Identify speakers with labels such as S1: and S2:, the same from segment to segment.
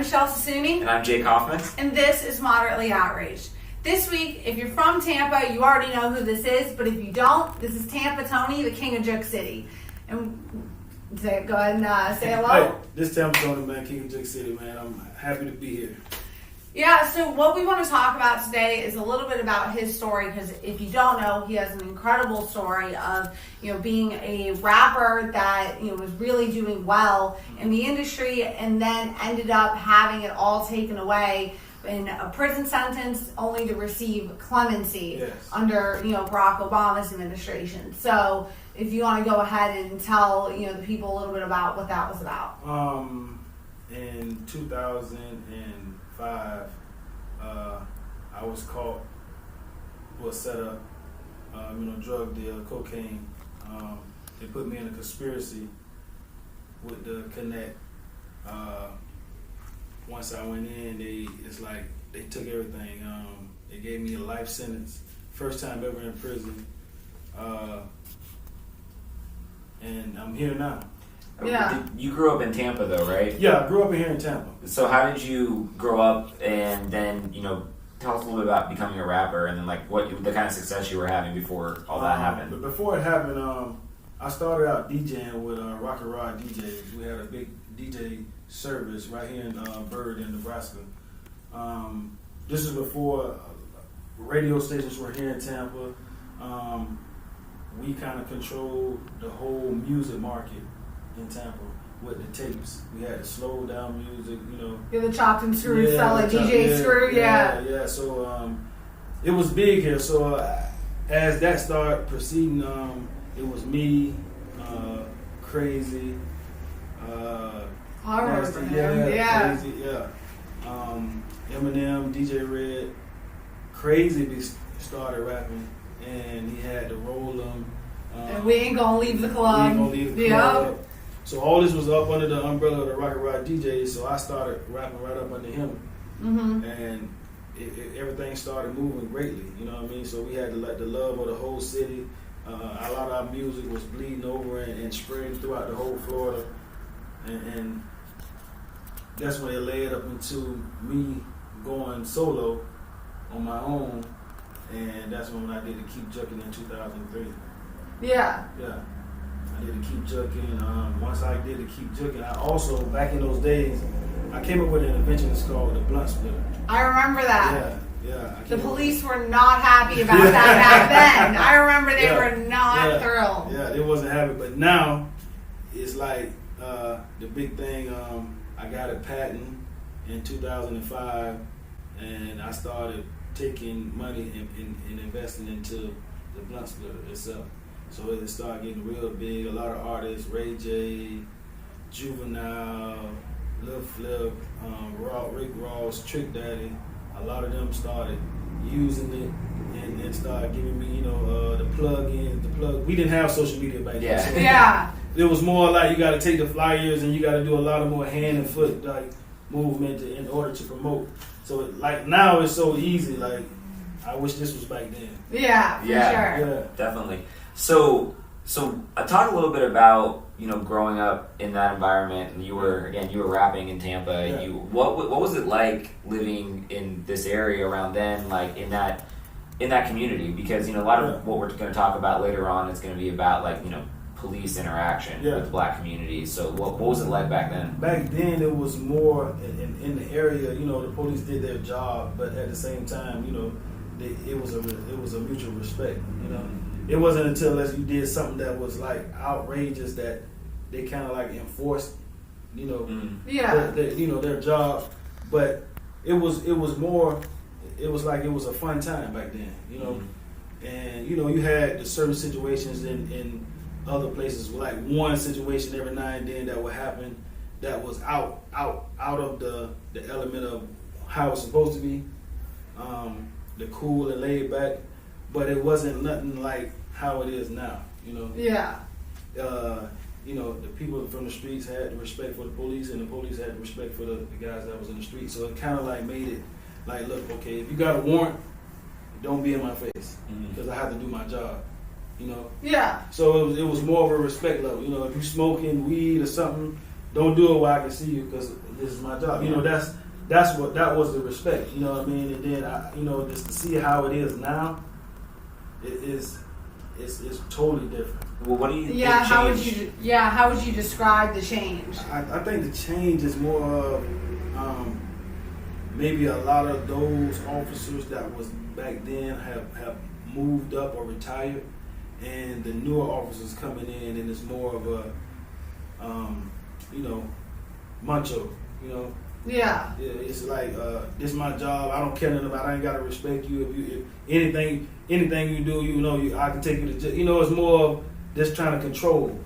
S1: Michelle Sassooni.
S2: And I'm Jake Hoffman.
S1: And this is Moderately Outraged. This week, if you're from Tampa, you already know who this is, but if you don't, this is Tampa Tony, the king of Joke City. And go ahead and say hello.
S3: Hey, this is Tampa Tony, man, king of Joke City, man. I'm happy to be here.
S1: Yeah, so what we want to talk about today is a little bit about his story, because if you don't know, he has an incredible story of, being a rapper that, was really doing well in the industry and then ended up having it all taken away in a prison sentence only to receive clemency under, Barrack Obama's administration. So if you want to go ahead and tell, the people a little bit about what that was about.
S3: In 2005, I was caught, set up, drug deal, cocaine. They put me in a conspiracy with the Connect. Once I went in, they took everything. They gave me a life sentence, first time ever in prison, and I'm here now.
S1: Yeah.
S2: You grew up in Tampa, though, right?
S3: Yeah, I grew up here in Tampa.
S2: So how did you grow up, and then tell us a little bit about becoming a rapper, and then what the kind of success you were having before all that happened?
S3: But before it happened, I started out DJing with Rock and Rod DJs. We had a big DJ service right here in Bird in Nebraska. This is before radio stations were here in Tampa. We kind of controlled the whole music market in Tampa with the tapes. We had the slow down music,
S1: You're the chopped and screwed fella, DJ Screw,
S3: yeah. So it was big here. So as that started proceeding, it was me, Crazy,
S1: Nasty,
S3: Crazy, Eminem, DJ Red, Crazy started rapping, and he had to roll them.
S1: And we ain't gonna leave the club.
S3: So all this was up under the umbrella of the Rock and Rod DJs, so I started rapping right up under him.
S1: Mm-hmm.
S3: And everything started moving greatly, you know what I mean? So we had the love of the whole city. A lot of our music was bleeding over and spreading throughout the whole Florida. And that's when it led up into me going solo on my own. And that's when I did the Keep Jucking in 2003.
S1: Yeah.
S3: Yeah. I did the Keep Jucking. Once I did the Keep Jucking, I also, back in those days, I came up with an invention that's called the blunt splitter.
S1: I remember that.
S3: Yeah.
S1: The police were not happy about that back then. I remember they were not thrilled.
S3: Yeah, they wasn't happy. But now, it's like the big thing, I got a patent in 2005, and I started taking money and investing into the blunt splitter itself. So it started getting real big. A lot of artists, Ray J, Juvenile, Lil Flip, Rick Ross, Trick Daddy, a lot of them started using it and started giving me, the plug-in. We didn't have social media back then. So it was more like you got to take the flyers and you got to do a lot of more hand and foot movement in order to promote. So now it's so easy. I wish this was back then.
S1: Yeah, for sure.
S3: Yeah,
S2: definitely. So I talked a little bit about growing up in that environment, and you were rapping in Tampa.
S3: Yeah.
S2: What was it like living in this area around then, in that community? Because a lot of what we're going to talk about later on is going to be about police interaction with the black community. So what was it like back then? Back
S3: then it was more in the area. The police did their job, but at the same time, it was a mutual respect. It wasn't until you did something that was outrageous that they kind of enforced, their job. But it was more. It was it was a fun time back then, and you had the certain situations in other places, one situation every now and then that would happen that was out of the element of how it's supposed to be, the cool and laid back. But it wasn't nothing like how it is now,
S1: Yeah.
S3: The people from the streets had the respect for the police, and the police had the respect for the guys that was in the street. So it kind of made it look, okay, if you got a warrant, don't be in my face because I have to do my job.
S1: Yeah.
S3: So it was more of a respect level. If you smoking weed or something, don't do it while I can see you because this is my job. You know, that was the respect. You know what I mean? And then just to see how it is now, it's totally different.
S2: Well, what do you think
S1: how
S2: changed?
S1: would you describe the change?
S3: I think the change is more of maybe a lot of those officers that was back then have moved up or retired, and the newer officers coming in, and it's more of a macho,
S1: Yeah.
S3: It's like this is my job. I don't care nothing about. I ain't gotta respect you. If anything you do, I can take you to jail. It's more of just trying to control.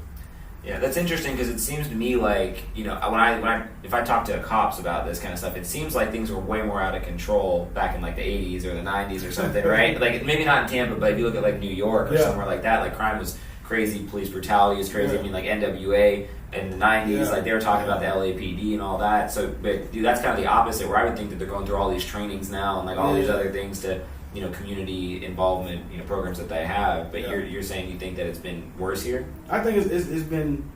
S2: Yeah, that's interesting because it seems to me like if I talk to cops about this kind of stuff, it seems like things were way more out of control back in like the 80s or the 90s or something, right? Like maybe not in Tampa, but if you look at like New York or somewhere like that, like crime was crazy, police brutality is crazy.
S3: Yeah.
S2: I mean, like NWA in the 90s, like they were talking about the LAPD and all that. So, but dude, that's kind of the opposite. Where I would think that they're going through all these trainings now and like all these other things to community involvement programs that they have. But you're saying you think that it's been worse here?
S3: I think it's been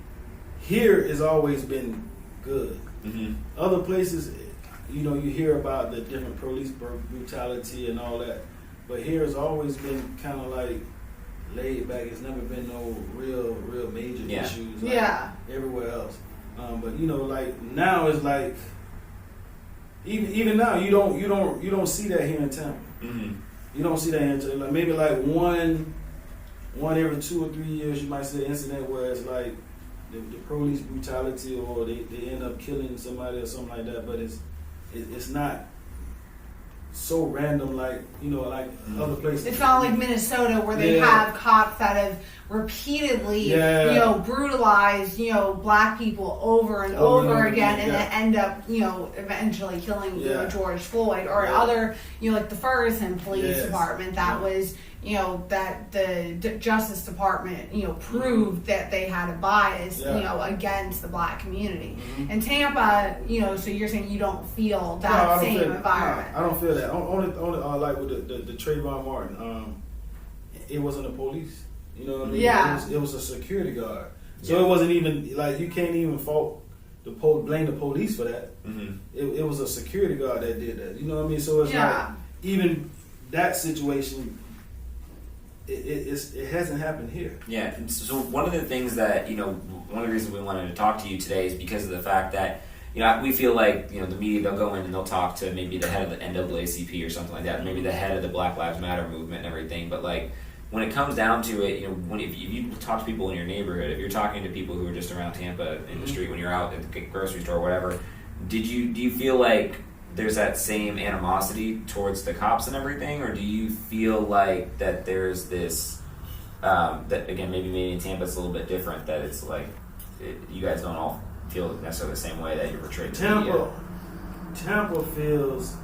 S3: here. It's always been good.
S2: Mm-hmm.
S3: Other places, you hear about the different police brutality and all that, but here it's always been kind of like laid back. It's never been no real major issues like everywhere else. But like now it's like even now you don't see that here in Tampa.
S2: Mm-hmm.
S3: You don't see that here in Tampa. Like maybe like one every 2 or 3 years you might see an incident where it's like the police brutality or they end up killing somebody or something like that. But it's not so random like other places.
S1: It's not like Minnesota where they have cops that have repeatedly brutalized black people over and over again and then end up eventually killing George Floyd or other like the Ferguson Police Department that was that the Justice Department proved that they had a bias against the black community. In Tampa, so you're saying you don't feel that same environment.
S3: I don't feel that. Only like with the Trayvon Martin, it wasn't the police. You know what I mean?
S1: Yeah.
S3: It was a security guard. So it wasn't even like you can't even blame the police for that.
S2: Mm-hmm.
S3: It was a security guard that did that. You know what I mean? So it's like even that situation. It hasn't happened here.
S2: Yeah. So one of the things that one of the reasons we wanted to talk to you today is because of the fact that we feel like the media, they'll go in and they'll talk to maybe the head of the NAACP or something like that, maybe the head of the Black Lives Matter movement and everything. But like when it comes down to it, if you talk to people in your neighborhood, if you're talking to people who are just around Tampa in the street when you're out at the grocery store or whatever, do you feel like there's that same animosity towards the cops and everything, or do you feel like that there's this that again maybe in Tampa it's a little bit different, that it's like you guys don't all feel necessarily the same way that you're portrayed in the media?
S3: Tampa feels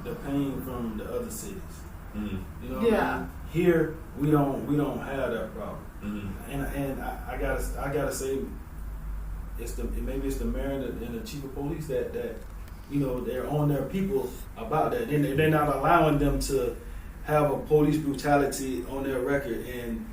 S3: the pain from the other cities.
S2: Mm-hmm.
S3: You know what I mean? Here we don't have that problem.
S2: Mm-hmm.
S3: And I gotta say maybe it's the mayor and the chief of police that they're on their people about that. They're not allowing them to have a police brutality on their record and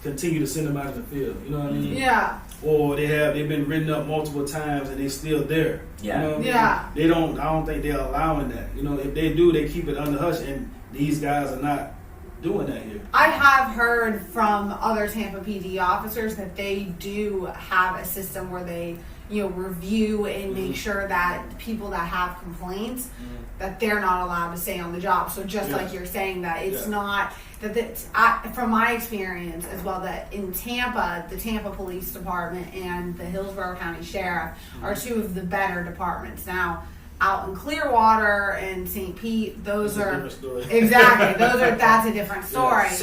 S3: continue to send them out in the field. You know what I mean?
S1: Yeah.
S3: Or they've been written up multiple times and they're still there.
S2: Yeah.
S3: You know what I mean? I don't think they're allowing that. If they do, they keep it under hush, and these guys are not doing that here.
S1: I have heard from other Tampa PD officers that they do have a system where they review and make sure that people that have complaints that they're not allowed to stay on the job. So just like you're saying, that it's not that from my experience as well, that in Tampa, the Tampa Police Department and the Hillsborough County Sheriff are two of the better departments. Now, out in Clearwater and St. Pete, those are exactly that's a different story.
S2: Yeah.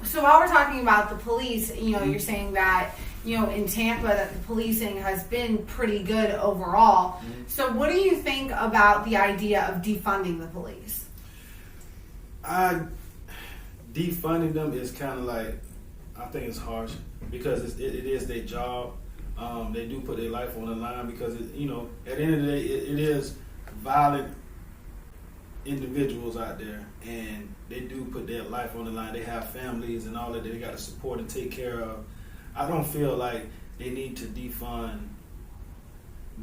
S2: So
S1: while we're talking about the police, you're saying that in Tampa that the policing has been pretty good overall. Mm-hmm. So what do you think about the idea of defunding the police?
S3: Defunding them is kind of like, I think it's harsh because it is their job. They do put their life on the line because at the end of the day, it is violent individuals out there, and they do put their life on the line. They have families and all that they got to support and take care of. I don't feel like they need to defund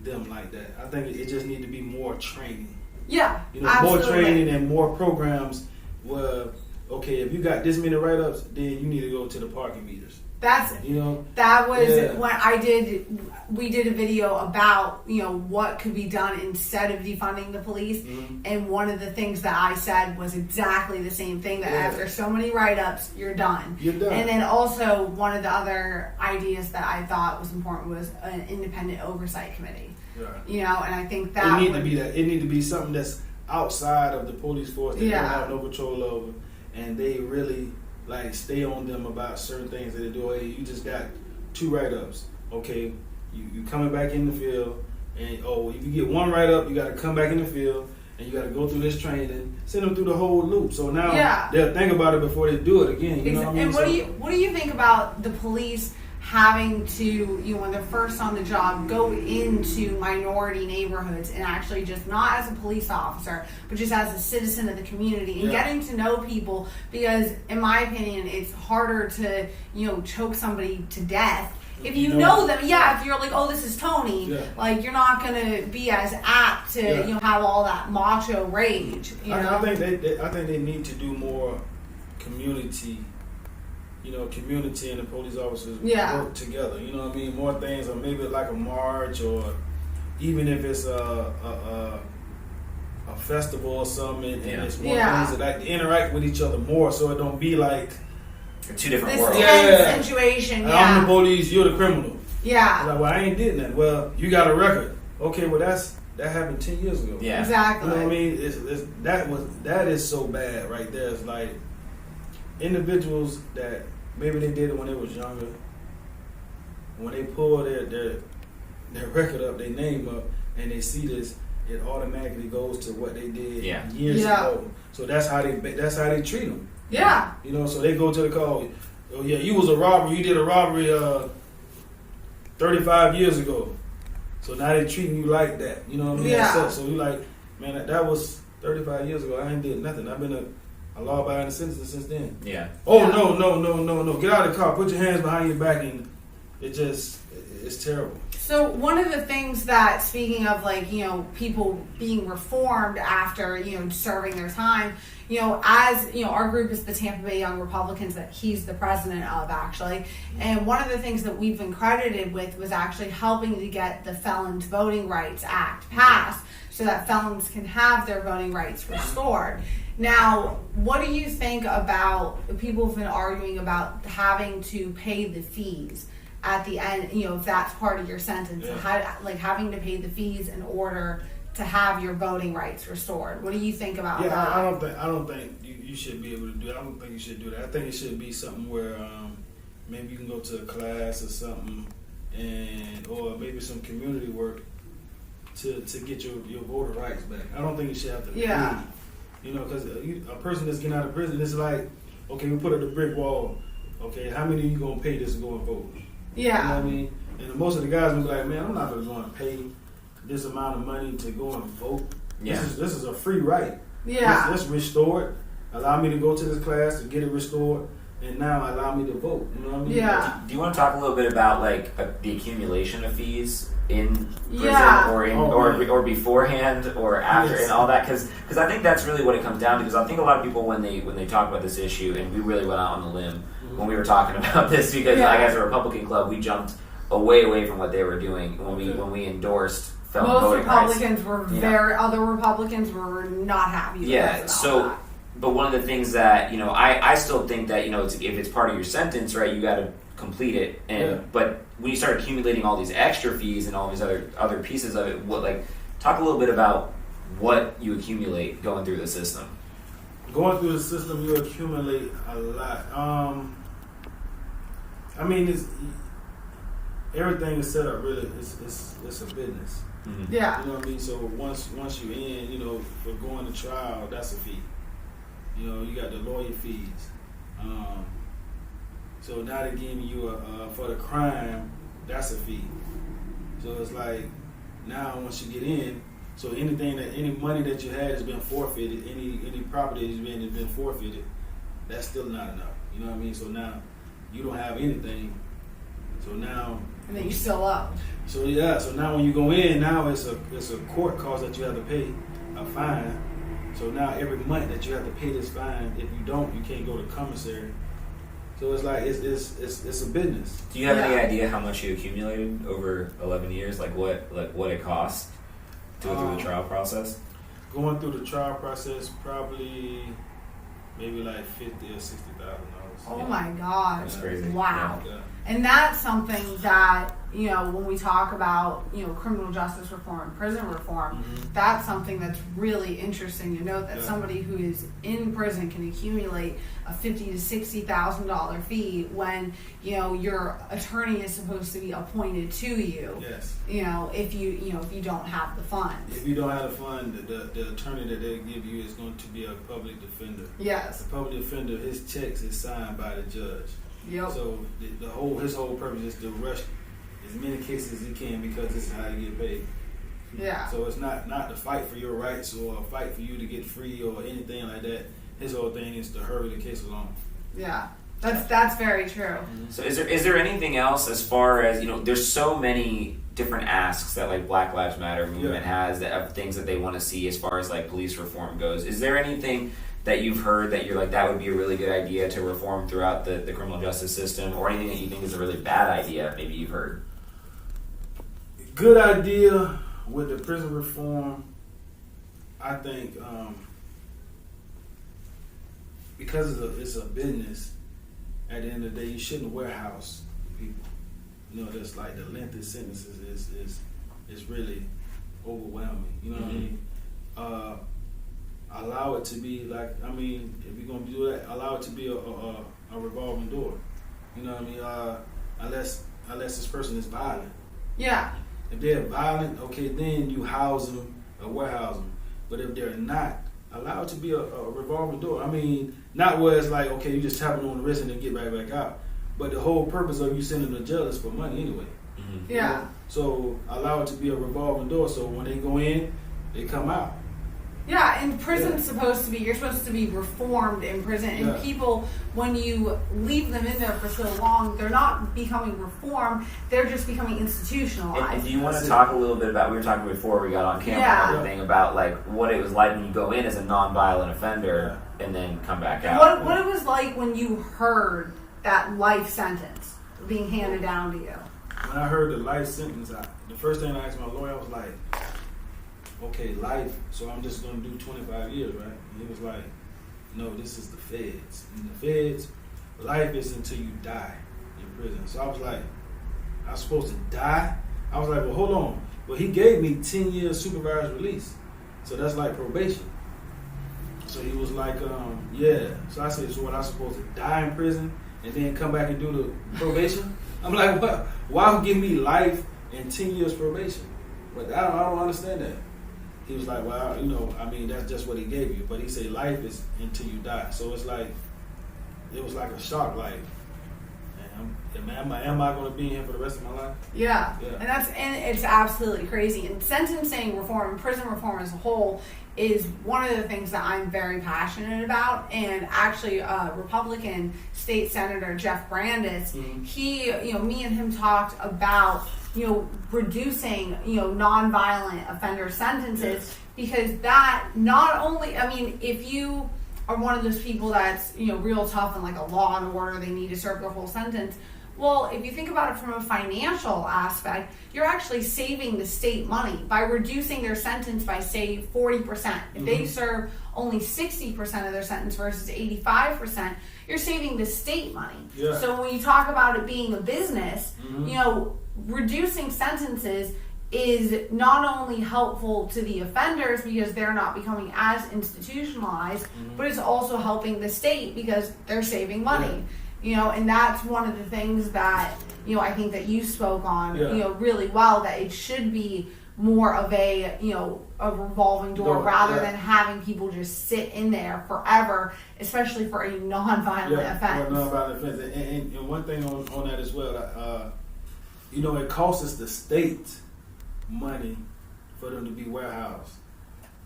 S3: them like that. I think it just need to be more training.
S1: Yeah,
S3: you know,
S1: absolutely.
S3: more training and more programs where, okay, if you got this many write-ups, then you need to go to the parking meters.
S1: That was when we did a video about, you know, what could be done instead of defunding the police.
S3: Mm-hmm.
S1: And one of the things that I said was exactly the same thing, that after so many write-ups, you're done.
S3: You're done.
S1: And then also one of the other ideas that I thought was important was an independent oversight committee.
S3: Right.
S1: You know, and I think that
S3: it need to be something that's outside of the police force that they don't have no control over, and they really like stay on them about certain things that they do. Hey, you just got 2 write-ups. Okay, you coming back in the field, and if you get 1 write-up, you got to come back in the field, and you got to go through this training, send them through the whole loop. So now they'll think about it before they do it again. You know what I mean?
S1: And what do you think about the police having to, you know, when they're first on the job, go into minority neighborhoods and actually just not as a police officer, but just as a citizen of the community and getting to know people? Because in my opinion, it's harder to, you know, choke somebody to death if you know them. If you're like, oh, this is Tony, like you're not gonna be as apt to, you know, have all that macho rage. You know?
S3: I think they need to do more community. You know, community and the police officers work together. You know what I mean? More things, or maybe like a march, or even if it's a festival or something, and it's more things that like to interact with each other more, so it don't be like
S2: 2 different worlds.
S1: Situation.
S3: I'm the police, you're the criminal.
S1: Yeah.
S3: Like, well, I ain't did nothing. Well, you got a record. Okay, well that happened 10 years ago.
S2: Yeah.
S1: Exactly.
S3: You know what I mean? That is so bad right there. It's like individuals that maybe they did it when they was younger. When they pull their record up, their name up, and they see this, it automatically goes to what they did years ago. So that's how they treat them.
S1: Yeah.
S3: You know, so they go to the call. Oh yeah, you was a robber. You did a robbery 35 years ago. So now they treating you like that. You know what I mean?
S1: Yeah.
S3: So you like, man, that was 35 years ago. I ain't did nothing. I've been a law-abiding citizen since then.
S2: Yeah.
S3: Oh no! Get out of the car. Put your hands behind your back, and it's terrible.
S1: So one of the things that, speaking of like, you know, people being reformed after, you know, serving their time, you know, as, you know, our group is the Tampa Bay Young Republicans that he's the president of, actually. And one of the things that we've been credited with was actually helping to get the Felons Voting Rights Act passed so that felons can have their voting rights restored. Now, what do you think about people who've been arguing about having to pay the fees at the end, you know, if that's part of your sentence, like having to pay the fees in order to have your voting rights restored? What do you think about that?
S3: I don't think you should be able to do that. I don't think you should do that. I think it should be something where maybe you can go to a class or something, or maybe some community work to get your voter rights back. I don't think you should have to pay. You know, because a person that's getting out of prison, it's like, okay, we put up the brick wall. Okay, how many are you going to pay this to go and vote?
S1: Yeah.
S3: You know what I mean? And most of the guys will be like, man, I'm not going to pay this amount of money to go and vote.
S2: Yeah.
S3: This is a free right.
S1: Yeah.
S3: Let's restore it. Allow me to go to this class to get it restored, and now allow me to vote. You know what I mean?
S1: Yeah.
S2: Do you want to talk a little bit about like the accumulation of fees in prison or beforehand or after and all that? Because I think that's really what it comes down to. Because I think a lot of people when they talk about this issue, and we really went out on the limb when we were talking about this, because like as a Republican club, we jumped away from what they were doing when we endorsed felon voting rights.
S1: Other Republicans were not happy with us about that.
S2: But one of the things that, you know, I still think that, you know, if it's part of your sentence, right, you got to complete it. But when you start accumulating all these extra fees and all these other pieces of it, talk a little bit about what you accumulate going through the system.
S3: Going through the system, you accumulate a lot. I mean, everything is set up really. It's a business.
S2: Mm-hmm.
S1: Yeah.
S3: You know what I mean? So once you're in, you know, for going to trial, that's a fee. You know, you got the lawyer fees. So now they're giving you for the crime, that's a fee. So it's like now once you get in, so any money that you had has been forfeited, any property has been forfeited, that's still not enough. You know what I mean? So now you don't have anything. So now
S1: and then you still up.
S3: So now when you go in, now it's a court cost that you have to pay, a fine. So now every month that you have to pay this fine, if you don't, you can't go to commissary. So it's like it's a business.
S2: Do you have any idea how much you accumulated over 11 years? Like what it cost to go through the trial process?
S3: Going through the trial process, probably maybe like $50,000 or $60,000.
S1: Oh my gosh.
S2: That's crazy.
S1: Wow.
S3: Yeah.
S1: And that's something that, when we talk about, criminal justice reform and prison reform, that's something that's really interesting to note that somebody who is in prison can accumulate a $50,000 to $60,000 fee when, your attorney is supposed to be appointed to you.
S3: Yes.
S1: If you don't have the funds.
S3: If you don't have the fund, the attorney that they give you is going to be a public defender.
S1: Yes.
S3: The public defender, his checks is signed by the judge.
S1: Yep.
S3: So his whole purpose is to rush as many cases as he can because this is how you get paid.
S1: Yeah.
S3: So it's not to fight for your rights or fight for you to get free or anything like that. His whole thing is to hurry the case along.
S1: Yeah. That's very true.
S2: So is there anything else as far as, there's so many different asks that like Black Lives Matter movement has of things that they want to see as far as like police reform goes. Is there anything that you've heard that you're like, that would be a really good idea to reform throughout the criminal justice system, or anything that you think is a really bad idea maybe you've heard?
S3: Good idea with the prison reform, I think, because it's a business, at the end of the day, you shouldn't warehouse people. That's like the length of sentences is really overwhelming. You know what I mean? Allow it to be like, if you're gonna do that, allow it to be a revolving door. You know what I mean? Unless this person is violent.
S1: Yeah.
S3: If they're violent, okay, then you house them or warehouse them. But if they're not, allow it to be a revolving door. Not where it's like, okay, you just tap them on the wrist and then get right back out. But the whole purpose of you sending them to jail is for money anyway.
S1: Yeah.
S3: So allow it to be a revolving door. So when they go in, they come out.
S1: Yeah, and prison's you're supposed to be reformed in prison. And people, when you leave them in there for so long, they're not becoming reformed, they're just becoming institutionalized.
S2: And do you want to talk a little bit about, we were talking before we got on camera and everything, about like what it was like when you go in as a non-violent offender and then come back out?
S1: What it was like when you heard that life sentence being handed down to you?
S3: When I heard the life sentence, the first thing I asked my lawyer, I was like, okay, life, so I'm just going to do 25 years, right? And he was like, no, this is the feds. In the feds, life is until you die in prison. So I was like, I'm supposed to die? I was like, well, hold on. Well, he gave me 10 years supervised release. So that's like probation. So he was like, yeah. So I said, so what, I'm supposed to die in prison and then come back and do the probation? I'm like, what? Why give me life and 10 years probation? But I don't understand that. He was like, well, that's just what he gave you. But he said life is until you die. So it's like, it was like a shock. Like, am I going to be in here for the rest of my life?
S1: Yeah. And it's absolutely crazy. And sentencing reform and prison reform as a whole is one of the things that I'm very passionate about. And actually, Republican State Senator Jeff Brandes, he, me and him talked about reducing, nonviolent offender sentences, because that not only, if you are one of those people that's, real tough and like a law and order, they need to serve their whole sentence. Well, if you think about it from a financial aspect, you're actually saving the state money by reducing their sentence by, say, 40%. If they serve only 60% of their sentence versus 85%, you're saving the state money. Yeah. So when you talk about it being a business, reducing sentences is not only helpful to the offenders because they're not becoming as institutionalized, but it's also helping the state because they're saving money. And that's one of the things that, I think that you spoke on, really well, that it should be more of a revolving door rather than having people just sit in there forever, especially for a non-violent offense.
S3: Non-violent offense. And one thing on that as well, it costs the state money for them to be warehoused,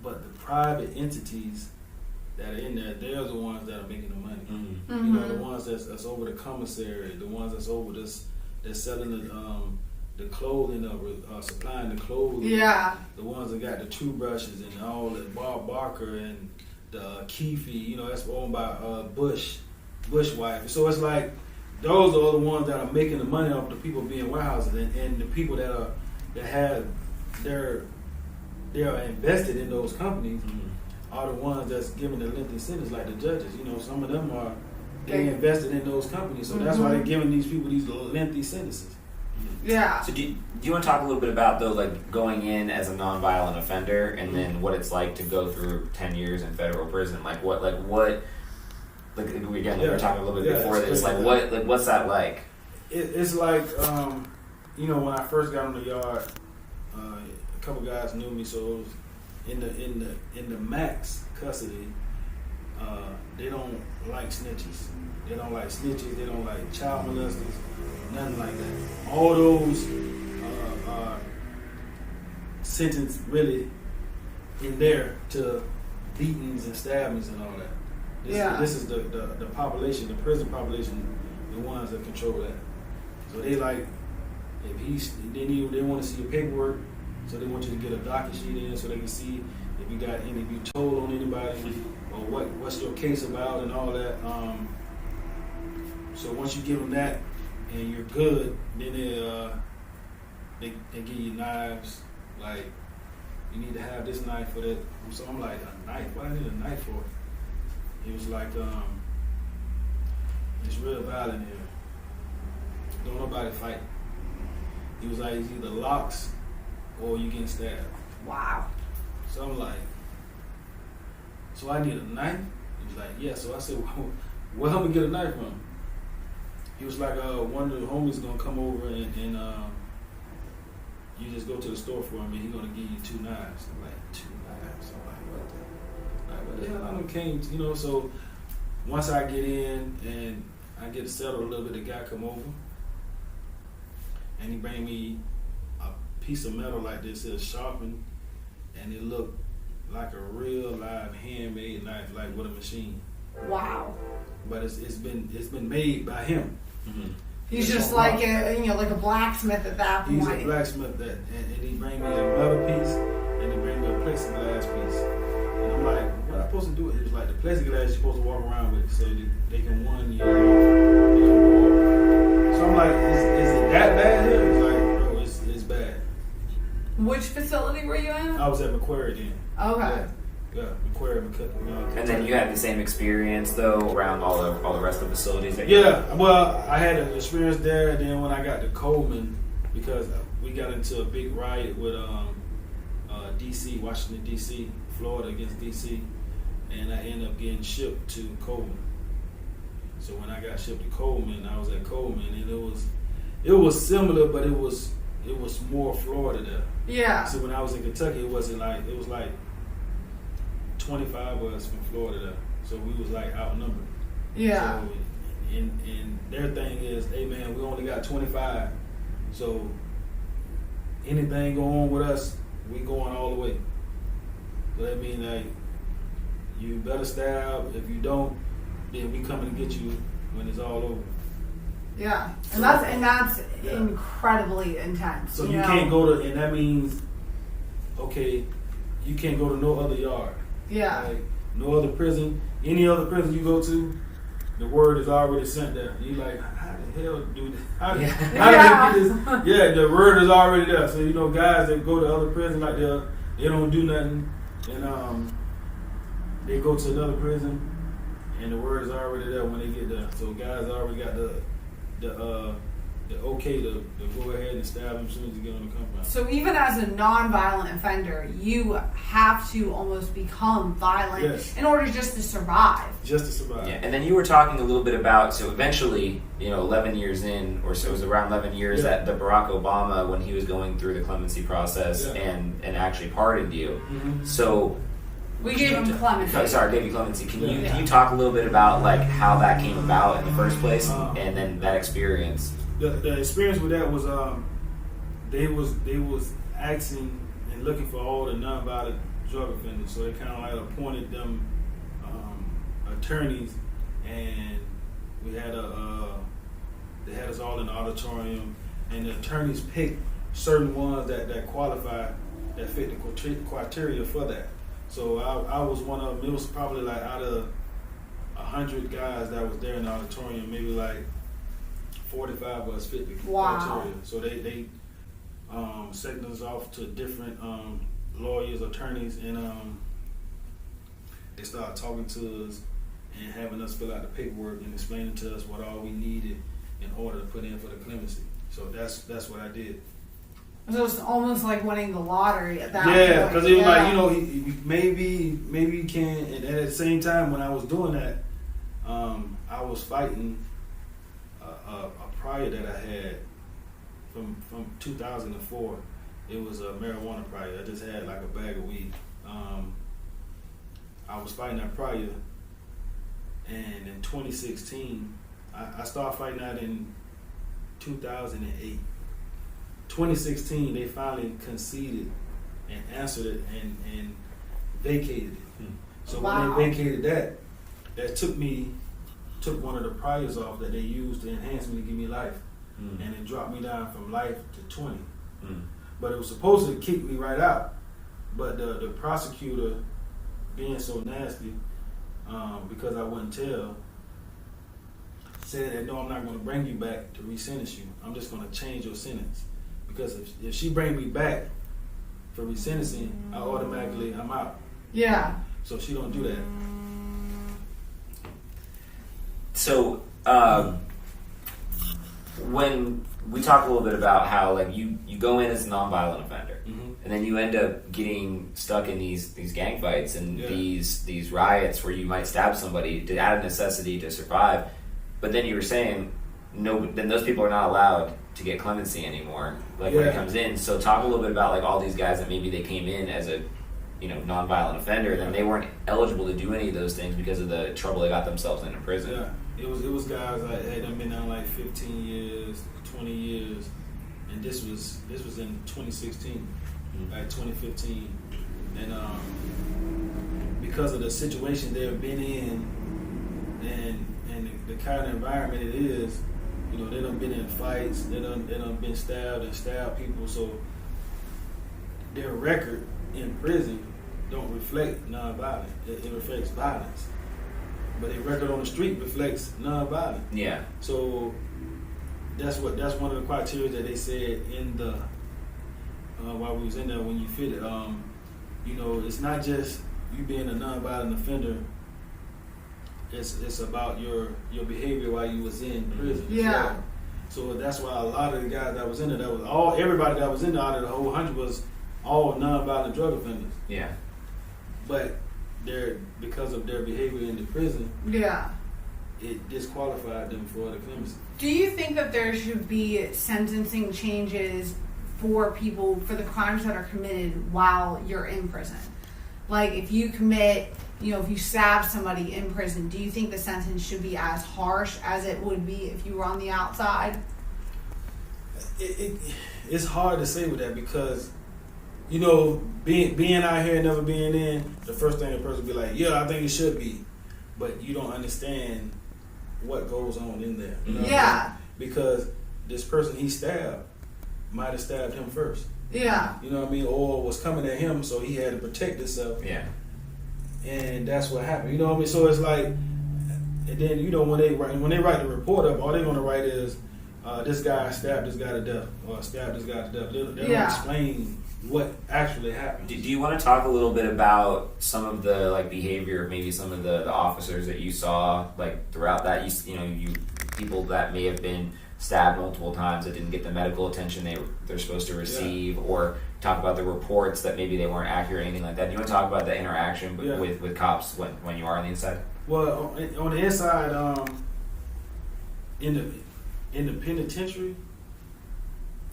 S3: but the private entities that are in there, they're the ones that are making the money. The ones that's over the commissary, the ones that's over that's selling the clothing, supplying the clothing.
S1: Yeah.
S3: The ones that got the toothbrushes and all the Bob Barker and the Keefe, that's owned by Bushwife. So it's like those are the ones that are making the money off the people being warehouses, and the people they're invested in those companies are the ones that's giving the lengthy sentence, like the judges. Some of them are they invested in those companies, so that's why they're giving these people these lengthy sentences.
S1: Yeah.
S2: So do you want to talk a little bit about though, like going in as a nonviolent offender, and then what it's like to go through 10 years in federal prison? Like what? Like we were talking a little bit before this. Like what? Like what's that like?
S3: It's like when I first got on the yard, a couple guys knew me, so it was in the max custody. They don't like snitches. They don't like snitches. They don't like child molesters. Nothing like that. All those are sentenced really in there to beatings and stabbings and all that. This is the population, the prison population, the ones that control that. So they like, they want to see your paperwork, so they want you to get a docket sheet in so they can see if you told on anybody or what's your case about and all that. So once you give them that and you're good, then they give you knives. Like, you need to have this knife for that. So I'm like, a knife? What I need a knife for? He was like, it's real violent here. Don't nobody fight. He was like, it's either locks or you getting stabbed.
S1: Wow.
S3: So I'm like, so I need a knife? He was like, yeah. So I said, well, where help me get a knife from? He was like, one of the homies gonna come over and you just go to the store for him and he's gonna give you 2 knives. I'm like, 2 knives? I'm like, what the hell? I done came, so once I get in and I get settled a little bit, the guy come over and he bring me a piece of metal like this, it's sharpened, and it looked like a real live handmade knife, like with a machine.
S1: Wow.
S3: But it's been made by him.
S1: Mm-hmm. He's just like a blacksmith at that point.
S3: He's a blacksmith and he bring me a metal piece and he bring me a plexiglass piece. And I'm like, what am I supposed to do? It was like the plexiglass you're supposed to walk around with so that they can warn you. So I'm like, is it that bad here? It's like, bro, it's bad.
S1: Which facility were you in?
S3: I was at Macquarie then.
S1: Okay.
S3: Yeah, Macquarie.
S2: And then you had the same experience though around all the rest of the facilities.
S3: Well, I had an experience there, and then when I got to Coleman, because we got into a big riot with D.C., Washington D.C., Florida against D.C., and I ended up getting shipped to Coleman. So when I got shipped to Coleman, I was at Coleman, and it was similar, but it was more Florida there.
S1: Yeah.
S3: So when I was in Kentucky, it was like 25 of us from Florida there. So we was like outnumbered.
S1: Yeah.
S3: So and their thing is, hey man, we only got 25. So anything go on with us, we going all the way. So that means like you better stab. If you don't, then we coming to get you when it's all over.
S1: Yeah. And that's incredibly intense.
S3: So you can't go to, and that means, okay, you can't go to no other yard.
S1: Yeah.
S3: Like, no other prison. Any other prison you go to, the word is already sent there. You like, how the hell do this? How did they get this? Yeah, the word is already there. So guys that go to other prisons, like they don't do nothing, and they go to another prison, and the word is already there when they get there. So guys already got the okay to go ahead and stab them as soon as you get on the compound.
S1: So even as a non-violent offender, you have to almost become violent in order just to survive.
S3: Just to survive.
S2: Yeah, and then you were talking a little bit about, so eventually, 11 years in, or so it was around 11 years that the Barrack Obama, when he was going through the clemency process and actually pardoned you. Mm-hmm. So
S1: we gave him clemency.
S2: Sorry, gave you clemency. Can you talk a little bit about like how that came about in the first place, and then that experience?
S3: The experience with that was they was asking and looking for all the nonviolent drug offenders, so they kind of like appointed them attorneys, and we had they had us all in the auditorium, and the attorneys picked certain ones that qualify, that fit the criteria for that. So I was one of them. It was probably like out of 100 guys that was there in the auditorium, maybe like 45 of us fit the criteria. So they sent us off to different lawyers, attorneys, and they started talking to us and having us fill out the paperwork and explaining to us what all we needed in order to put in for the clemency. So that's what I did.
S1: So it's almost like winning the lottery at that point.
S3: Yeah, because it was like, you know, maybe you can. And at the same time, when I was doing that, I was fighting a prior that I had from 2004. It was a marijuana prior. I just had like a bag of weed. I was fighting that prior, and in 2016, I started fighting that in 2008. 2016, they finally conceded and answered it and vacated it. So when they vacated that took one of the priors off that they used to enhance me to give me life, and it dropped me down from life to 20. But it was supposed to kick me right out. But the prosecutor, being so nasty, because I wouldn't tell, said that no, I'm not going to bring you back to re-sentence you. I'm just going to change your sentence. Because if she bring me back for resentencing, I'm out.
S1: Yeah.
S3: So she don't do that.
S2: So when we talk a little bit about how like you go in as a nonviolent offender, and then you end up getting stuck in these gang fights and these riots where you might stab somebody out of necessity to survive, but then you were saying no, then those people are not allowed to get clemency anymore, like when it comes in. So talk a little bit about like all these guys that maybe they came in as a nonviolent offender, and then they weren't eligible to do any of those things because of the trouble they got themselves in prison.
S3: Yeah, it was guys that had been down like 15 years, 20 years, and this was in 2016, like 2015, and because of the situation they've been in, and the kind of environment it is. They done been in fights, they done been stabbed and stabbed people, so their record in prison don't reflect nonviolent. It reflects violence. But their record on the street reflects nonviolent. Yeah. So that's one of the criteria that they said in the while we was in there when you fit it. It's not just you being a nonviolent offender. It's about your behavior while you was in prison. Yeah. So that's why a lot of the guys that was in there, everybody that was in there out of the whole 100 was all nonviolent drug offenders. Yeah. But because of their behavior in the prison, it disqualified them for the clemency.
S1: Do you think that there should be sentencing changes for people for the crimes that are committed while you're in prison? Like if you commit, if you stab somebody in prison, do you think the sentence should be as harsh as it would be if you were on the outside?
S3: It's hard to say with that because, being out here and never being in, the first thing a person will be like, yeah, I think it should be. But you don't understand what goes on in there. You know what I mean? Because this person he stabbed might have stabbed him first. Yeah. You know what I mean? Or was coming at him, so he had to protect himself. Yeah. And that's what happened. You know what I mean? So it's like, and then when they write the report up, all they're gonna write is this guy stabbed this guy to death, or stabbed this guy to death. They don't explain what actually happened.
S2: Do you want to talk a little bit about some of the behavior, maybe some of the officers that you saw throughout that? You people that may have been stabbed multiple times that didn't get the medical attention they're supposed to receive, or talk about the reports that maybe they weren't accurate or anything like that. Do you want to talk about the interaction with cops when you are on the inside?
S3: Well, on the inside, in the penitentiary,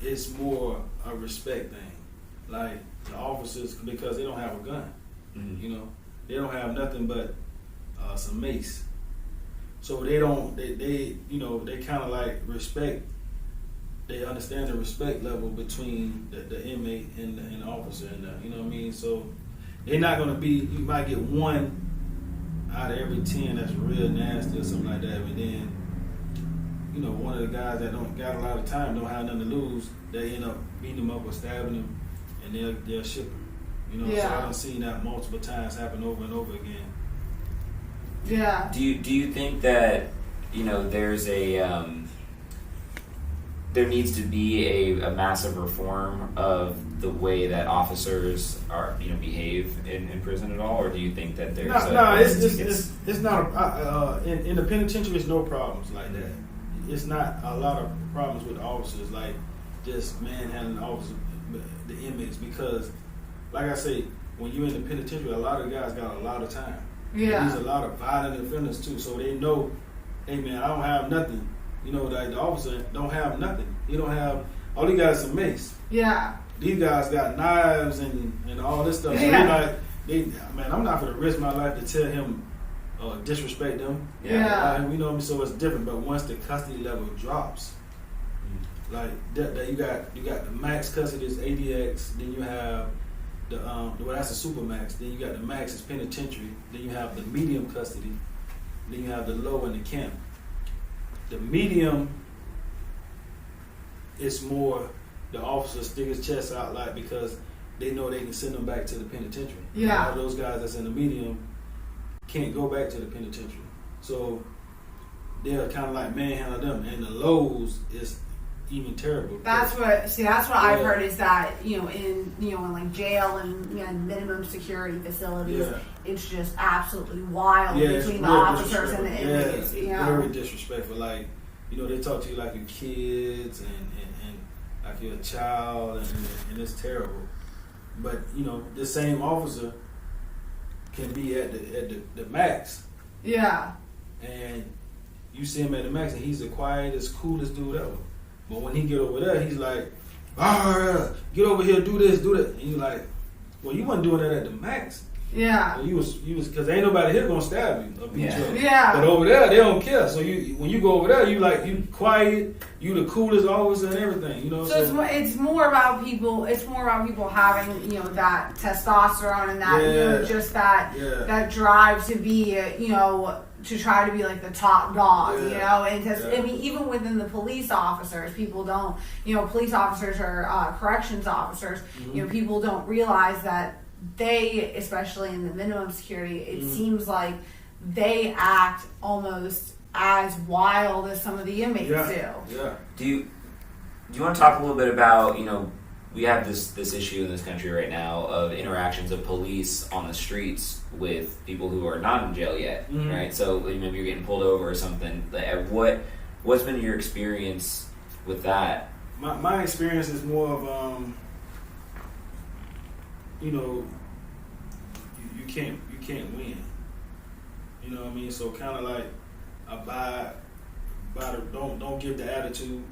S3: it's more a respect thing. Like the officers, because they don't have a gun, they don't have nothing but some mace. So they kind of respect. They understand the respect level between the inmate and the officer, and you know what I mean. So they're not gonna be. You might get one out of every 10 that's real nasty or something like that, but then one of the guys that don't got a lot of time, don't have nothing to lose, they end up beating him up or stabbing him, and they'll ship him. So I've seen that multiple times happen over and over again.
S1: Yeah.
S2: Do you think that there's there needs to be a massive reform of the way that officers are behave in prison at all, or do you think that there's
S3: it's not in the penitentiary? There's no problems like that. It's not a lot of problems with officers, like just manhandling the inmates, because like I say, when you're in the penitentiary, a lot of guys got a lot of time.
S1: Yeah.
S3: And there's a lot of violent offenders too, so they know, hey man, I don't have nothing. Like the officer don't have nothing. He don't have, all he got is a mace.
S1: Yeah.
S3: These guys got knives and all this stuff. So man, I'm not gonna risk my life to tell him disrespect them.
S2: Yeah.
S3: So it's different. But once the custody level drops, like that you got the max custody is ADX, then you have that's the super max. Then you got the max is penitentiary. Then you have the medium custody. Then you have the low in the camp. The medium is more the officer stick his chest out like because they know they can send them back to the penitentiary.
S1: Yeah.
S3: All those guys that's in the medium can't go back to the penitentiary. So they'll kind of like manhandle them. And the lows is even terrible.
S1: That's what I've heard is that, in like jail and minimum security facilities, it's just absolutely wild between the officers and the inmates.
S3: Very disrespectful. Like, they talk to you like you're kids and like you're a child, and it's terrible. But this same officer can be at the max.
S1: Yeah.
S3: And you see him at the max, and he's the quietest, coolest dude ever. But when he get over there, he's like, get over here, do this, do that. And you're like, well, you wasn't doing that at the max.
S1: Yeah.
S3: Well, you was because ain't nobody here gonna stab you or beat you up.
S1: Yeah.
S3: But over there, they don't care. So when you go over there, you quiet, you the coolest officer and everything.
S1: So it's more about people. It's more about people having that testosterone and that just that drive to be to try to be like the top dog, and I mean, even within the police officers, people don't, police officers are corrections officers, people don't realize that they, especially in the minimum security, it seems like they act almost as wild as some of the inmates do.
S3: Yeah.
S2: Do you want to talk a little bit about, we have this issue in this country right now of interactions of police on the streets with people who are not in jail yet, right? So maybe you're getting pulled over or something. What's been your experience with that?
S3: My experience is more of you can't win. You know what I mean? So kind of like abide by the don't give the attitude.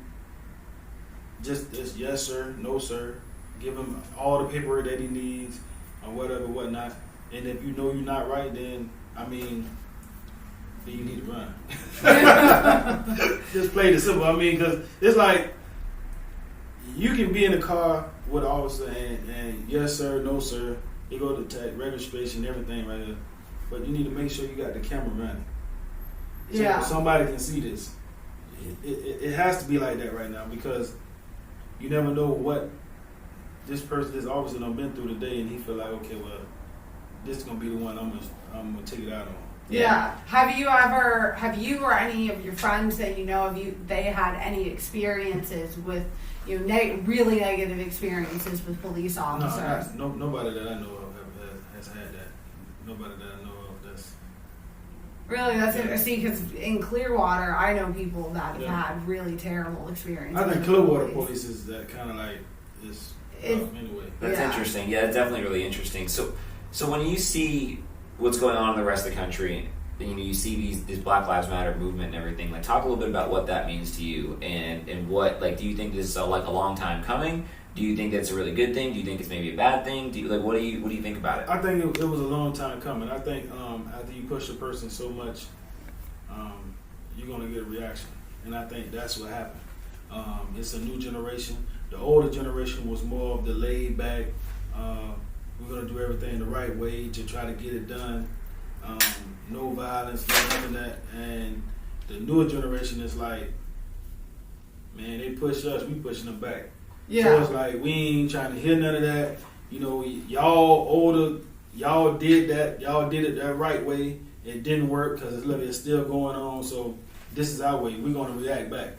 S3: Just yes sir, no sir. Give him all the paperwork that he needs or whatnot. And if you're not right, then then you need to run. Just play the simple. Because it's like you can be in a car with an officer and yes sir, no sir. They go to tag registration, everything right here. But you need to make sure you got the camera running. So somebody can see this. It has to be like that right now because you never know what this officer done been through today, and he feel like, okay, well, this is gonna be the one I'm gonna take it out on.
S1: Yeah. Have you or any of your friends that they had any experiences with really negative experiences with police officers?
S3: No, nobody that I know of has had that. Nobody that I know of that's.
S1: Really, that's interesting because in Clearwater, I know people that have had really terrible experiences.
S3: I think Clearwater police is that kind of like is anyway.
S2: That's interesting. Yeah, it's definitely really interesting. So when you see what's going on in the rest of the country, you see these Black Lives Matter movement and everything. Like, talk a little bit about what that means to you and what do you think this is a long time coming? Do you think that's a really good thing? Do you think it's maybe a bad thing? What do you think about it?
S3: I think it was a long time coming. I think after you push a person so much, you're gonna get a reaction, and I think that's what happened. It's a new generation. The older generation was more of the laid back. We're gonna do everything the right way to try to get it done. No violence, no none of that. And the newer generation is like, man, they push us, we pushing them back.
S1: Yeah.
S3: So it's like we ain't trying to hear none of that. You know, y'all older, y'all did it that right way. It didn't work because it's still going on. So this is our way. We're going to react back.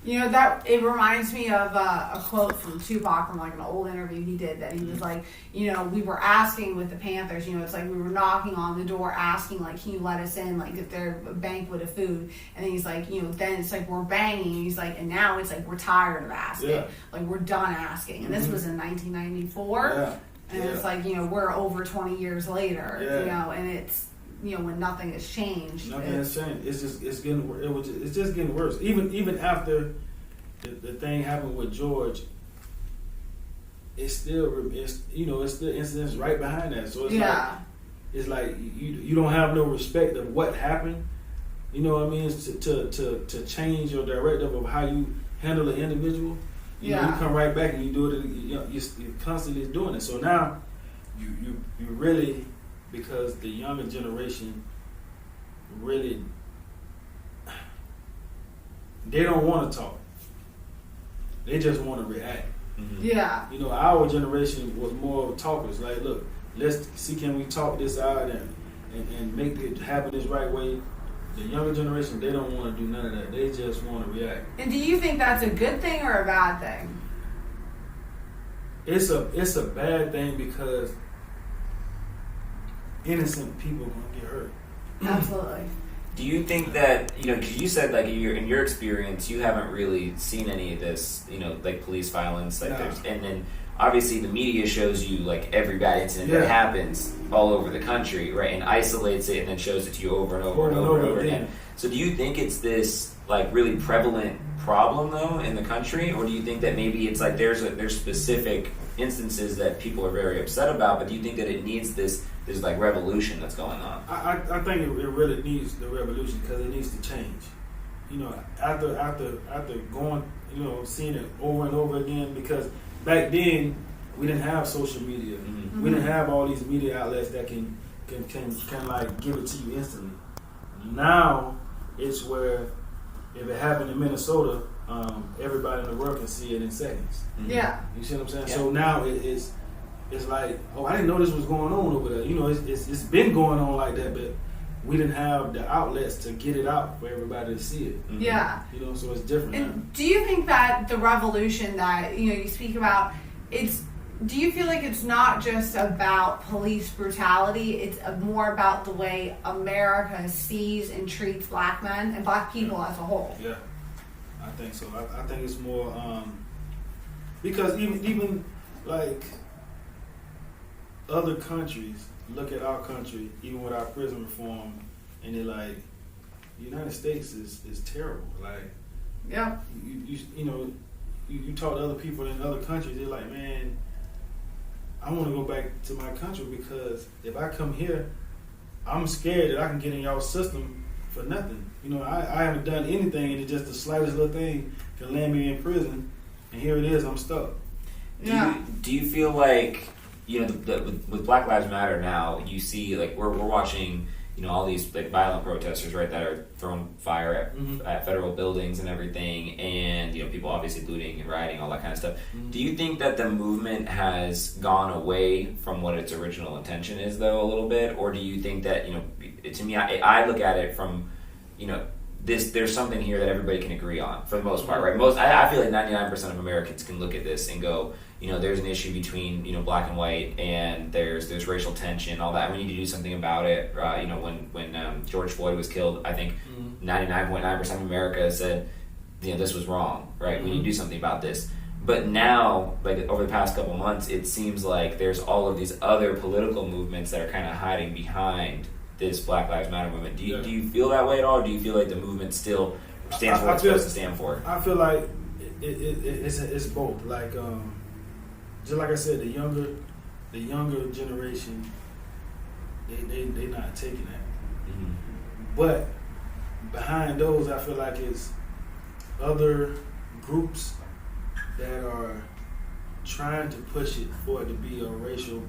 S1: You know, that it reminds me of a quote from Tupac from like an old interview he did, that he was like, you know, we were asking with the Panthers, you know, it's like we were knocking on the door asking, like, can you let us in, like, if they're a banquet of food. And then he's like, you know, then it's like we're banging. And he's like, and now it's like we're tired of asking.
S3: Yeah.
S1: Like, we're done asking. And this was in 1994.
S3: Yeah.
S1: And it's like, you know, we're over 20 years later,
S3: Yeah.
S1: you know, and it's, you know, when nothing has changed.
S3: Nothing has changed. It's just getting worse. Even after the thing happened with George, it's still incidents right behind that. So it's like you don't have no respect of what happened. You know what I mean? To change your directive of how you handle an individual. You know, you come right back and you do it. You're constantly doing it. So now you really, because the younger generation really, they don't want to talk. They just want to react.
S2: Mm-hmm.
S1: Yeah.
S3: You know, our generation was more talkers. Like, look, let's see, can we talk this out and make it happen this right way? The younger generation, they don't want to do none of that. They just want to react.
S1: And do you think that's a good thing or a bad thing?
S3: It's a bad thing because innocent people are going to get hurt.
S1: Absolutely.
S2: Do you think that, you know, because you said, like, in your experience, you haven't really seen any of this, you know, like police violence, like there's, and then obviously the media shows you like every bad incident that happens all over the country, right, and isolates it and then shows it to you over and over again. So do you think it's this like really prevalent problem though in the country, or do you think that maybe it's like there's specific instances that people are very upset about, but do you think that it needs this like revolution that's going on?
S3: I think it really needs the revolution because it needs to change. You know, after going, you know, seeing it over and over again, because back then we didn't have social media. Mm-hmm. We didn't have all these media outlets that can like give it to you instantly. Now it's where if it happened in Minnesota, everybody in the world can see it in seconds.
S1: Mm-hmm. Yeah.
S3: You see what I'm saying?
S2: Yeah.
S3: So now it's like, oh, I didn't know this was going on over there. You know, it's been going on like that, but we didn't have the outlets to get it out for everybody to see it.
S2: Mm-hmm.
S1: Yeah.
S3: You know, so it's different now.
S1: And do you think that the revolution that, you know, you speak about, do you feel like it's not just about police brutality, it's more about the way America sees and treats black men and black people as a whole?
S3: Yeah, I think so. I think it's more, because even like other countries look at our country, even with our prison reform, and they're like, the United States is terrible. Like,
S1: yeah,
S3: you talk to other people in other countries, they're like, man, I want to go back to my country because if I come here, I'm scared that I can get in y'all system for nothing. You know, I haven't done anything, and it's just the slightest little thing can land me in prison, and here it is, I'm stuck.
S1: Yeah.
S2: Do you feel like, you know, with Black Lives Matter now, you see like we're watching, you know, all these like violent protesters, right, that are throwing fire at federal buildings and everything, and you know, people obviously looting and rioting, all that kind of stuff. Mm-hmm. Do you think that the movement has gone away from what its original intention is, though, a little bit, or do you think that, you know, to me, I look at it from, you know, there's something here that everybody can agree on for the most part, right? I feel like 99% of Americans can look at this and go, you know, there's an issue between, you know, black and white, and there's racial tension, all that. We need to do something about it. You know, when George Floyd was killed, I think 99.9% of America said, you know, this was wrong, right? We need to do something about this. But now, like over the past couple months, it seems like there's all of these other political movements that are kind of hiding behind this Black Lives Matter movement. Do you feel that way at all, or do you feel like the movement still stands for what it's supposed to stand for?
S3: I feel like it's both. Like, just like I said, the younger generation, they not taking that.
S2: Mm-hmm.
S3: But behind those, I feel like it's other groups that are trying to push it for it to be a more racial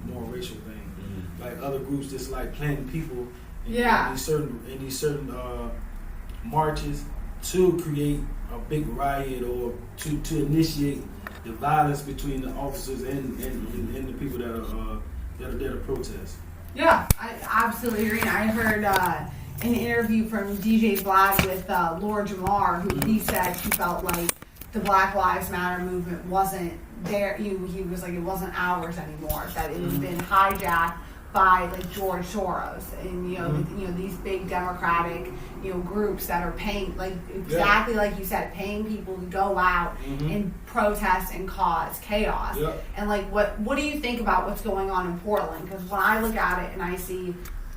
S3: thing. Mm-hmm. Like other groups just like planting people in these certain marches to create a big riot or to initiate the violence between the officers and the people that are there to protest.
S1: Yeah, I absolutely agree. I heard an interview from DJ Vlad with Lord Jamar, who he said he felt like the Black Lives Matter movement wasn't there. He was like, it wasn't ours anymore. That it had been hijacked by like George Soros and these big democratic groups that are paying, like exactly like you said, paying people to go out and protest and cause chaos. And like what do you think about what's going on in Portland? Because when I look at it and I see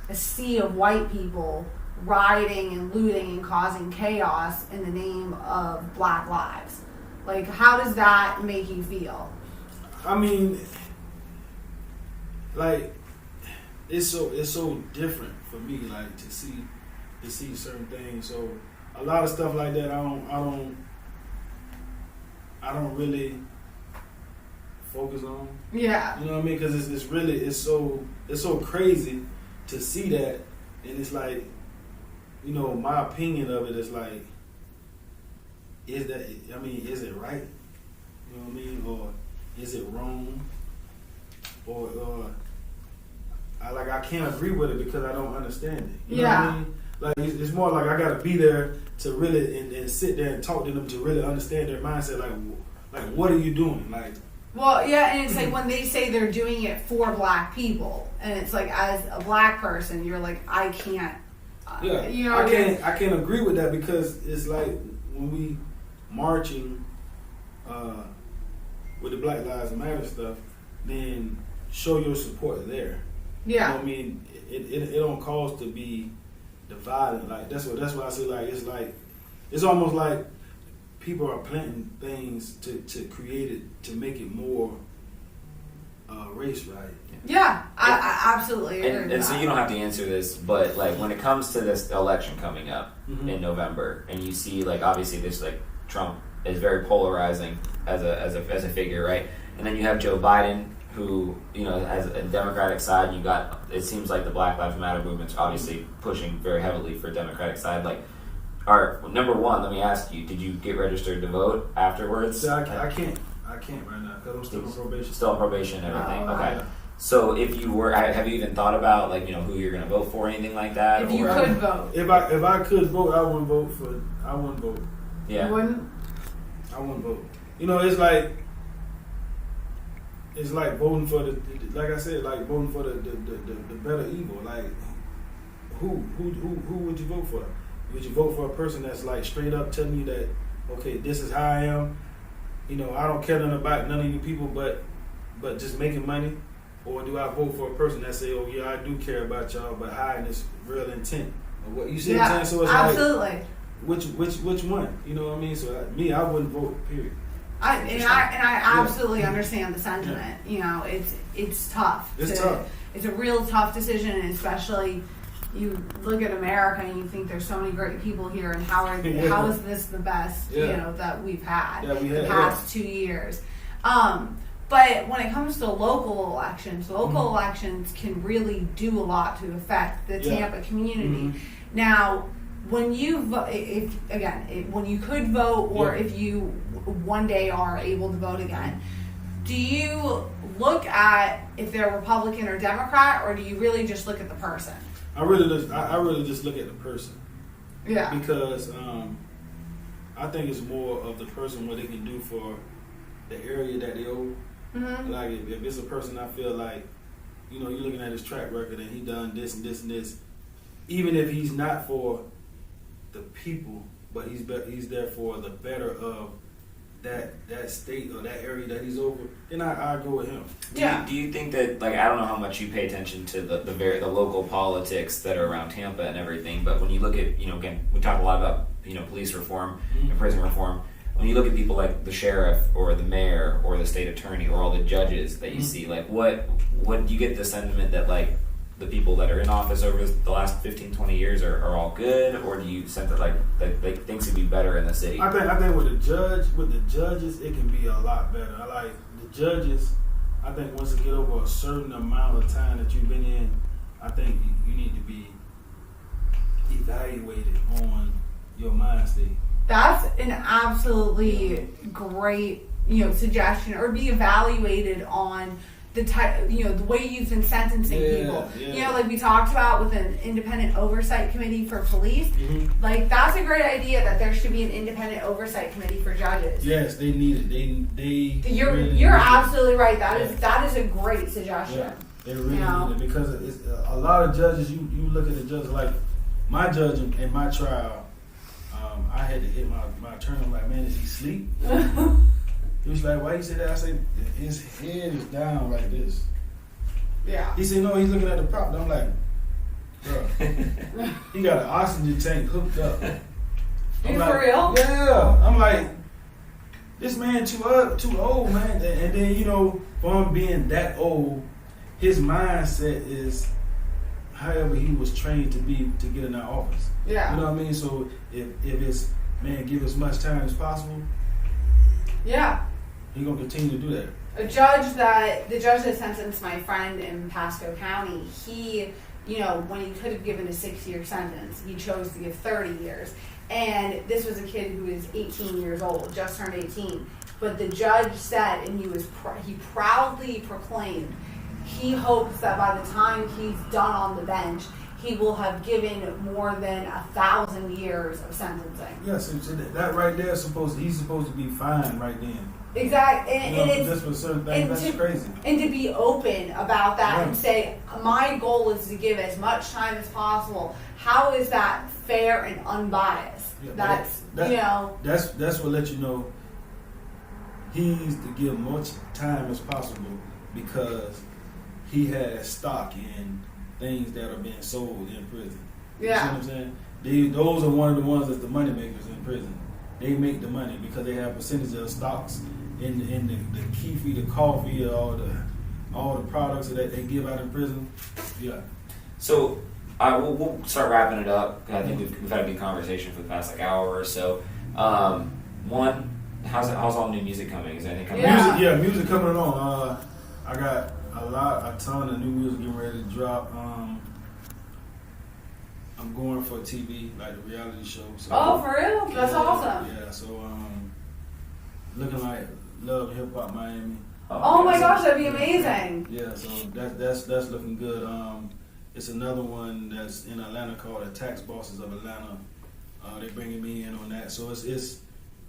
S1: a sea of white people rioting and looting and causing chaos in the name of Black lives, like how does that make you feel?
S3: I mean, like it's so different for me, like to see certain things. So a lot of stuff like that, I don't really focus on.
S1: Yeah.
S3: You know what I mean? Because it's so crazy to see that, and it's like, my opinion of it is like, is it right? You know what I mean? Or is it wrong? Or I can't agree with it because I don't understand it. You know what I mean? Like it's more like I gotta be there to really and sit there and talk to them to really understand their mindset. Like what are you doing? Like,
S1: well, yeah, and it's like when they say they're doing it for Black people, and it's like as a Black person, you're like, I can't. I
S3: can't agree with that because it's like when we marching with the Black Lives Matter stuff, then show your support there.
S1: Yeah.
S3: You know what I mean? It don't cause to be divided. Like that's what I say. Like it's almost like people are planting things to create it, to make it more race right.
S1: Yeah, I absolutely agree.
S2: And so you don't have to answer this, but like when it comes to this election coming up in November, and you see like obviously this like Trump is very polarizing as a figure, right? And then you have Joe Biden, who as a Democratic side, you got, it seems like the Black Lives Matter movement's obviously pushing very heavily for Democratic side. Like, number one, let me ask you, did you get registered to vote afterwards?
S3: So I can't right now because I'm still on probation.
S2: Still on probation and everything. Okay.
S3: Yeah.
S2: So if you were, have you even thought about like who you're going to vote for, anything like that?
S1: If you could vote.
S3: If I could vote, I wouldn't vote.
S2: Yeah.
S1: You wouldn't?
S3: I wouldn't vote. It's like voting for like I said, like voting for the better evil. Like who would you vote for? Would you vote for a person that's like straight up telling you that, okay, this is how I am? I don't care nothing about none of you people, but just making money. Or do I vote for a person that say, oh yeah, I do care about y'all, but hiding this real intent? Or what you see? What I'm saying? So it's
S1: absolutely.
S3: Like, which one? You know what I mean? So I wouldn't vote. Period.
S1: I absolutely understand the sentiment. It's tough.
S3: It's tough.
S1: It's a real tough decision, and especially you look at America and you think there's so many great people here, and how is this the best that we've had the past 2 years? But when it comes to local elections can really do a lot to affect the Tampa community. Now, when you when you could vote, or if you one day are able to vote again, do you look at if they're Republican or Democrat, or do you really just look at the person?
S3: I really just look at the person.
S1: Yeah.
S3: Because I think it's more of the person, what they can do for the area that they own. Like if it's a person I feel like, you're looking at his track record and he done this and this and this, even if he's not for the people, but he's there for the better of that state or that area that he's over, then I go with him.
S2: Do you think that, like, I don't know how much you pay attention to the local politics that are around Tampa and everything, but when you look at, again, we talk a lot about, police reform and prison reform. When you look at people like the sheriff or the mayor or the state attorney or all the judges that you see, like what do you get the sentiment that like the people that are in office over the last 15, 20 years are all good, or do you sense that things could be better in the city?
S3: I think with the judges, it can be a lot better. I like the judges. I think once you get over a certain amount of time that you've been in, I think you need to be evaluated on your mind state.
S1: That's an absolutely great, suggestion, or be evaluated on the type, the way you've been sentencing people.
S3: Yeah.
S1: Like we talked about with an independent oversight committee for police.
S3: Mm-hmm.
S1: Like that's a great idea that there should be an independent oversight committee for judges.
S3: Yes, they need it.
S1: You're
S3: really
S1: absolutely right. That is a great suggestion.
S3: Yeah, they really need it because it's, a lot of judges. You look at the judges like my judge in my trial. I had to hit my attorney. I'm like, man, is he asleep? He was like, why you say that? I said, his head is down like this.
S1: Yeah.
S3: He said, no, he's looking at the prop. I'm like, bro, he got an oxygen tank hooked up.
S1: You for real?
S3: Yeah. I'm like, this man too old, man. And then, for him being that old, his mindset is however he was trained to get in that office.
S1: Yeah.
S3: You know what I mean? So if it's, man, give as much time as possible.
S1: Yeah.
S3: He's going to continue to do that.
S1: The judge that sentenced my friend in Pasco County, he, when he could have given a 6-year sentence, he chose to give 30 years. And this was a kid who was 18 years old, just turned 18. But the judge said, and he proudly proclaimed, he hopes that by the time he's done on the bench, he will have given more than 1,000 years of sentencing.
S3: Yes, that right there he's supposed to be fine right then.
S1: Exactly, and it's
S3: just for certain things, that's crazy.
S1: And to be open about that
S3: Right.
S1: and say, my goal is to give as much time as possible. How is that fair and unbiased?
S3: Yeah,
S1: That's
S3: what let you know he's to give much time as possible because he has stock in things that are being sold in prison. You see what I'm saying? Those are one of the ones that's the money makers in prison. They make the money because they have percentage of stocks in the keefy, the coffee, all the products that they give out in prison. Yeah.
S2: So we'll start wrapping it up. I think we've had a good conversation for the past hour or so. One, how's all new music coming? Is anything coming?
S1: Yeah.
S3: Music coming along. I got a ton of new music getting ready to drop. I'm going for TV, like the reality show. So,
S1: oh, for real? That's awesome.
S3: Yeah, so looking like Love and Hip Hop Miami.
S1: Oh my gosh, that'd be amazing.
S3: Yeah, so that's looking good. It's another one that's in Atlanta called the Tax Bosses of Atlanta. They're bringing me in on that. So it's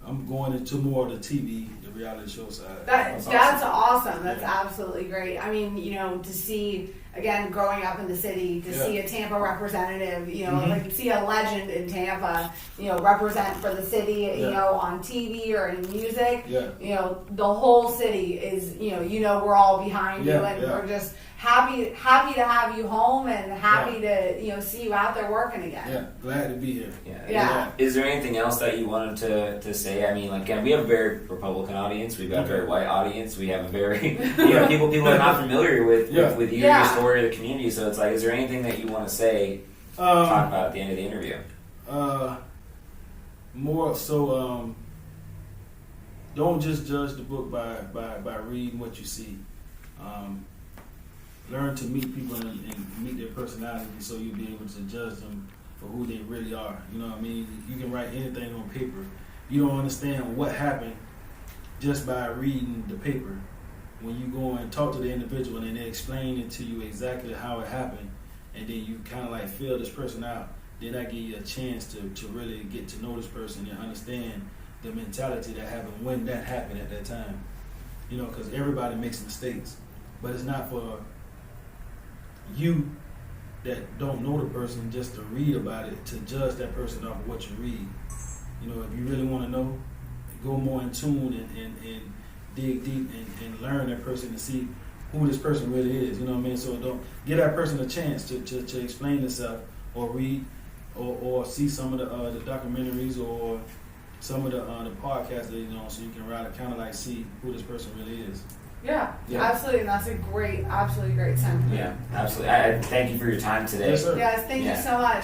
S3: I'm going into more of the TV, the reality show side.
S1: That's awesome. That's absolutely great. I mean, to see, again, growing up in the city, to see a Tampa representative, like see a legend in Tampa, represent for the city, on TV or in music, the whole city is, we're all behind you, and we're just happy to have you home and happy to, see you out there working again.
S3: Yeah, glad to be here.
S2: Yeah. Is there anything else that you wanted to say? I mean, again, we have a very Republican audience. We've got a very white audience. We have a very, people are not familiar with you, your story, the community. So it's like, is there anything that you want to say, talk about at the end of the interview?
S3: More so, don't just judge the book by reading what you see. Learn to meet people and meet their personality so you'll be able to judge them for who they really are. You know what I mean? You can write anything on paper. You don't understand what happened just by reading the paper. When you go and talk to the individual and they explain it to you exactly how it happened, and then you kind of like feel this person out, then that gives you a chance to really get to know this person and understand the mentality that happened when that happened at that time. Because everybody makes mistakes, but it's not for you that don't know the person just to read about it, to judge that person off of what you read. If you really want to know, go more in tune and dig deep and learn that person to see who this person really is. You know what I mean? So don't give that person a chance to explain themselves or read or see some of the documentaries or some of the podcasts that so you can kind of like see who this person really is.
S1: Yeah, absolutely, and that's absolutely great sentiment.
S2: Yeah, absolutely. I thank you for your time today.
S3: Yes, sir.
S1: Yes, thank you so much.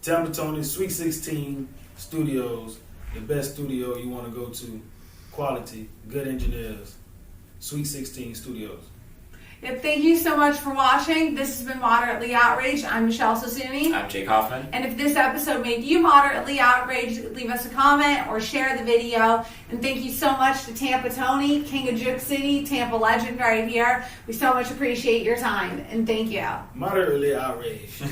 S3: Tampa Tony, Sweet 16 Studios, the best studio you want to go to, quality, good engineers, Sweet 16 Studios.
S1: Thank you so much for watching. This has been Moderately Outraged. I'm Michelle Sassooni.
S2: I'm Jake Hoffman.
S1: And if this episode made you moderately outraged, leave us a comment or share the video. And thank you so much to Tampa Tony, King of Juke City, Tampa legend right here. We so much appreciate your time. And thank you.
S3: Moderately outraged.